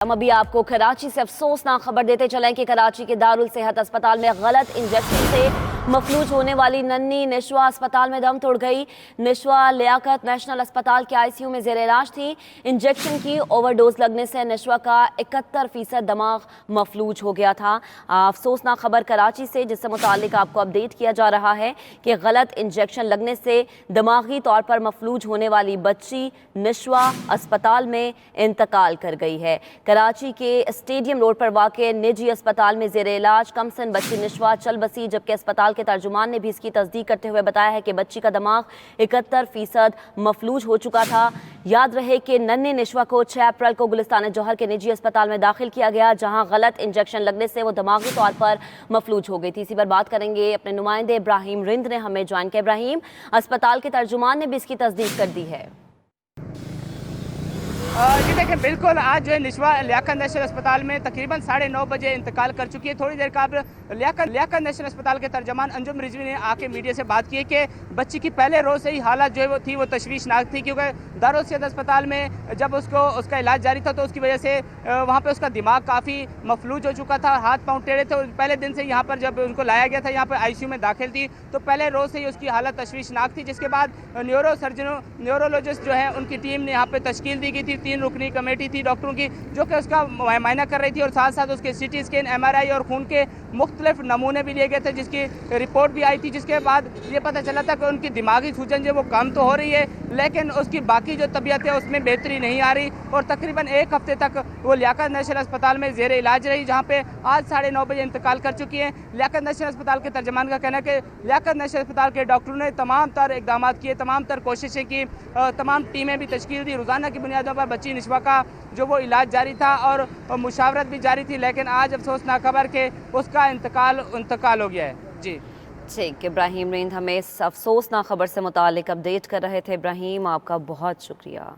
हम अभी आपको कराची से अफसोसनाक खबर देते चलें कि कराची के दारुल सेहत अस्पताल में गलत इंजेक्शन से मफलूज होने वाली नन्ही निशवा अस्पताल में दम तोड़ गई। निशवा लियाकत नेशनल अस्पताल के आईसीयू में जेर इलाज थी। इंजेक्शन की ओवरडोज लगने से निशवा का 71% दिमाग मफलूज हो गया था। अफसोसनाक खबर कराची से, जिससे मुतालिक आपको अपडेट किया जा रहा है कि गलत इंजेक्शन लगने से दिमागी तौर पर मफलूज होने वाली बच्ची निशवा अस्पताल में इंतकाल कर गई है। कराची के स्टेडियम रोड पर वाक़ निजी अस्पताल में जेर इलाज कमसन बच्ची निशवा चल बसी, जबकि अस्पताल के तर्जुमान ने भी इसकी तस्दीक करते हुए बताया है कि बच्ची का दिमाग 71% मफलूज हो चुका था। याद रहे कि नन्ही निशवा को 6 अप्रैल को गुलिस्तान जौहर के निजी अस्पताल में दाखिल किया गया, जहां गलत इंजेक्शन लगने से वो दिमागी तौर पर मफलूज हो गई थी। इसी पर बात करेंगे अपने नुमाइंदे इब्राहिम रिंद ने हमें ज्वाइन किया। इब्राहिम, अस्पताल के तर्जुमान ने भी इसकी तस्दीक कर दी है। जी देखिए, बिल्कुल आज जो है निशवा लियाकत नेशनल अस्पताल में तकरीबन 9:30 बजे इंतकाल कर चुकी है। थोड़ी देर कबल लियाकत नेशनल अस्पताल के तर्जमान अंजुम रिजवी ने आके मीडिया से बात की कि बच्ची की पहले रोज़ से ही हालत जो है वो तशवीशनाक थी, क्योंकि दारुल सेहत अस्पताल में जब उसका इलाज जारी था तो उसकी वजह से वहाँ पर उसका दिमाग काफ़ी मफलूज हो चुका था, हाथ पाँव टेढ़े थे। पहले दिन से यहाँ पर जब उनको लाया गया था, यहाँ पर आईसीयू में दाखिल थी, तो पहले रोज़ से ही उसकी हालत तशवीशनाक थी। जिसके बाद न्यूरोलॉजिस्ट जो है उनकी टीम ने यहाँ पर तश्कील दी गई थी। 3 रुकनी कमेटी थी डॉक्टरों की जो कि उसका मुआयना कर रही थी, और साथ साथ उसके सीटी स्कैन, MRI और खून के मुख्तलिफ नमूने भी लिए गए थे, जिसकी रिपोर्ट भी आई थी। जिसके बाद ये पता चला था कि उनकी दिमागी सूजन जो वो कम तो हो रही है, लेकिन उसकी बाकी जो तबीयत है उसमें बेहतरी नहीं आ रही, और तकरीबन 1 हफ्ते तक वो लियाकत नेशनल अस्पताल में जेर इलाज रही, जहाँ पे आज 9:30 बजे इंतकाल कर चुकी है। लियाकत नेशनल अस्पताल के तर्जमान का कहना है कि लियाकत नेशनल अस्पताल के डॉक्टरों ने तमाम तर इकदाम किए, तमाम तर कोशिशें की, तमाम टीमें भी तश्कील दी। रोज़ाना की बुनियादों पर बच्ची निशवा का जो वो इलाज जारी था और मुशावरत भी जारी थी, लेकिन आज अफसोसनाक खबर के उसका इंतकाल हो गया है। जी ठीक, इब्राहिम रिंद हमें इस अफसोसनाक खबर से मुतालिक अपडेट कर रहे थे। इब्राहिम, आपका बहुत शुक्रिया।